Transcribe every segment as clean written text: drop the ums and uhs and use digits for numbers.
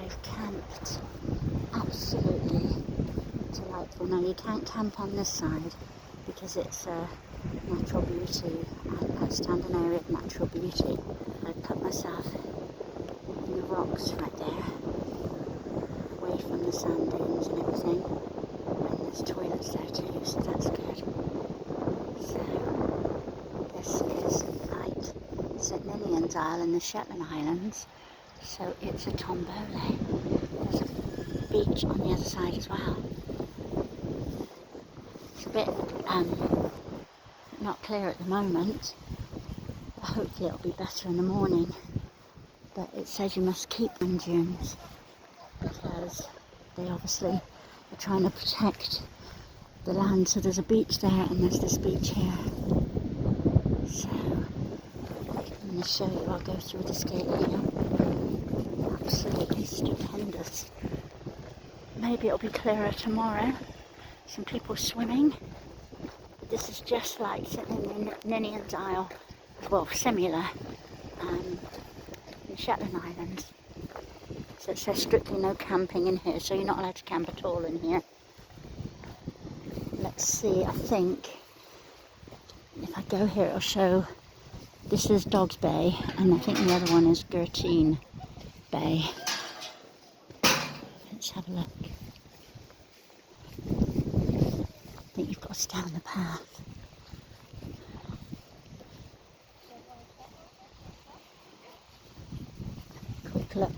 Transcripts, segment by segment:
I've camped. Absolutely delightful. Now you can't camp on this side because it's a natural beauty, an outstanding area of natural beauty. I put myself in the rocks right there, away from the sand dunes and everything. And there's toilets there too, so that's good. So this is like St Ninian's Isle in the Shetland Islands. So it's a tombolo. There's a beach on the other side as well. It's a bit not clear at the moment, but hopefully it'll be better in the morning. But it says you must keep them dunes because they obviously are trying to protect the land. So there's a beach there and there's this beach here. So I'm going to show you. I'll go through this gate here. Absolutely stupendous. Maybe it'll be clearer tomorrow. Some people swimming. But this is just like St Ninian's Isle, well, similar, in Shetland Islands. So it says strictly no camping in here, so you're not allowed to camp at all in here. Let's see, I think if I go here it'll show, this is Dogs Bay, and I think the other one is Gurteen Bay. Let's have a look. I think you've got to stay on the path. Quick look.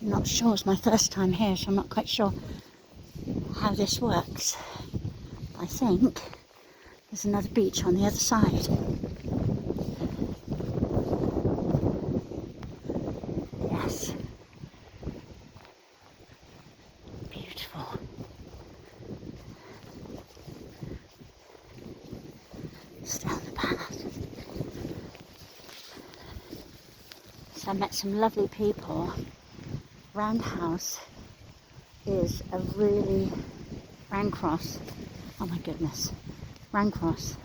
I'm not sure, it's my first time here, so I'm not quite sure how this works. I think there's another beach on the other side. Yes. Beautiful. Stay on the path. So I met some lovely people. Roundhouse is a really, Roundcross, oh my goodness, Roundcross.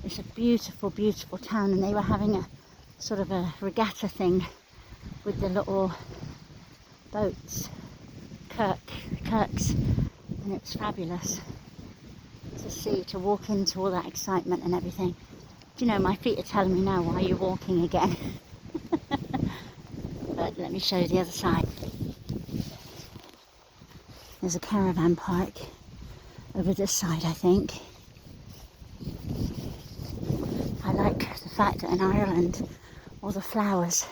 It's a beautiful, beautiful town, and they were having a sort of a regatta thing with the little boats, kirks, and it's fabulous to see, to walk into all that excitement and everything. Do you know, my feet are telling me now, why are you walking again? But let me show you the other side. There's a caravan park over this side, I think. I like the fact that in Ireland, all the flowers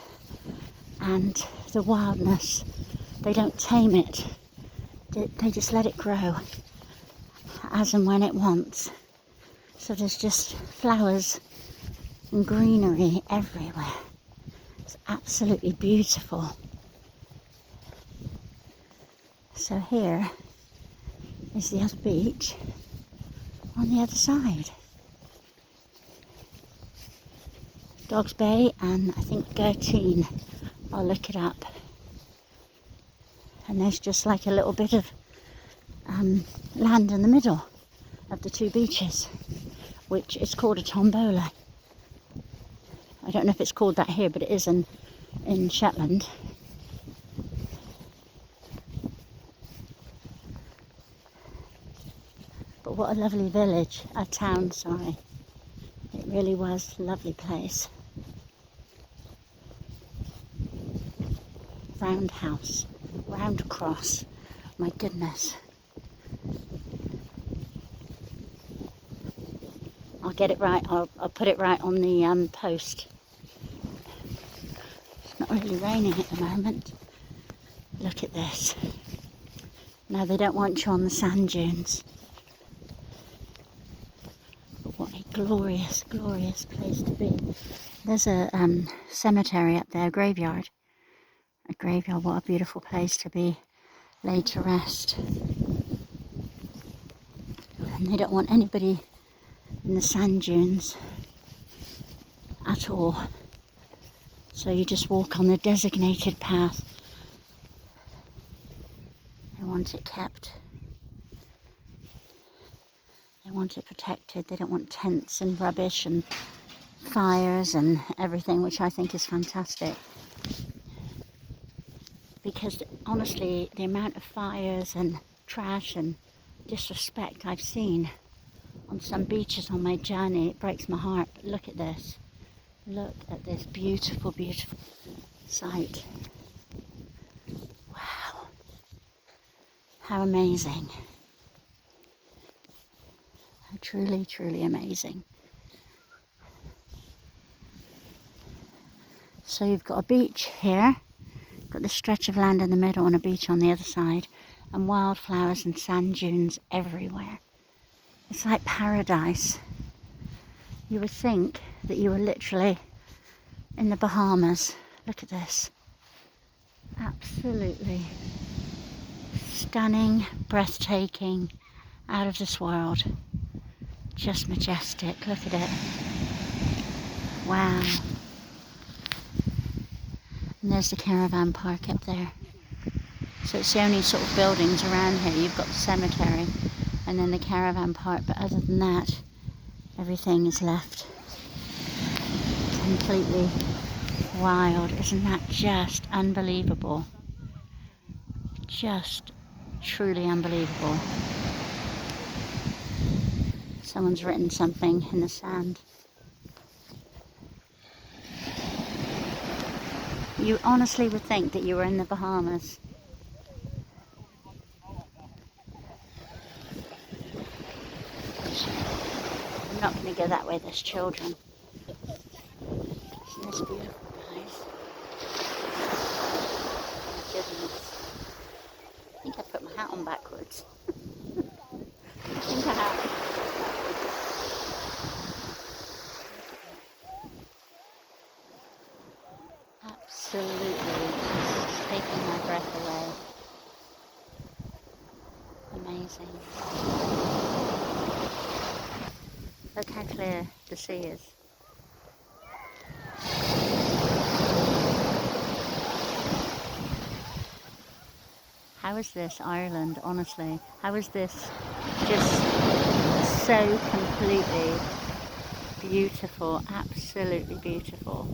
and the wildness, they don't tame it. They just let it grow as and when it wants. So there's just flowers and greenery everywhere. It's absolutely beautiful. So here is the other beach on the other side. Dogs Bay and I think Gurteen. I'll look it up. And there's just like a little bit of land in the middle of the two beaches, which is called a tombolo. I don't know if it's called that here, but it is in Shetland. But what a lovely village, a town, sorry. It really was a lovely place. Roundhouse, Roundcross, my goodness. I'll get it right, I'll put it right on the post. It's not really raining at the moment. Look at this. No, they don't want you on the sand dunes. But what a glorious, glorious place to be. There's a cemetery up there, a graveyard. A graveyard, what a beautiful place to be laid to rest. And they don't want anybody in the sand dunes at all. So you just walk on the designated path. They want it kept. They want it protected. They don't want tents and rubbish and fires and everything, which I think is fantastic. because honestly, the amount of fires and trash and disrespect I've seen on some beaches on my journey, it breaks my heart. But look at this. Look at this beautiful, beautiful sight. Wow. How amazing. How truly, truly amazing. So you've got a beach here, got this stretch of land in the middle and a beach on the other side, and wildflowers and sand dunes everywhere. It's like paradise. You would think that you were literally in the Bahamas. Look at this. Absolutely stunning, breathtaking, out of this world. Just majestic. Look at it. Wow. And there's the caravan park up there. So it's the only sort of buildings around here. You've got the cemetery and then the caravan park, but other than that, everything is left completely wild. Isn't that just unbelievable? Just truly unbelievable. Someone's written something in the sand. You honestly would think that you were in the Bahamas. I'm not going to go that way, there's children. Isn't this beautiful, guys? Oh my goodness. I think I put my hat on backwards. I think I have. Absolutely. It's taking my breath away. Amazing. Look how clear the sea is. How is this Ireland, honestly? How is this just so completely beautiful, absolutely beautiful?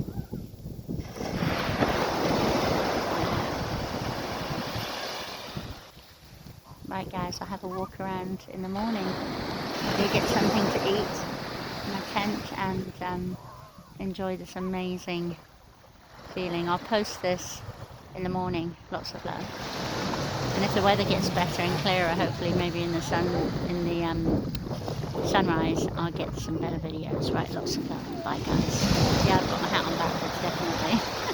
Right guys, I'll have a walk around in the morning. Maybe get something to eat in my tent and enjoy this amazing feeling. I'll post this in the morning. Lots of love. And if the weather gets better and clearer, hopefully maybe in the sunrise, I'll get some better videos. Right, lots of love. Bye guys. Yeah, I've got my hat on backwards, definitely.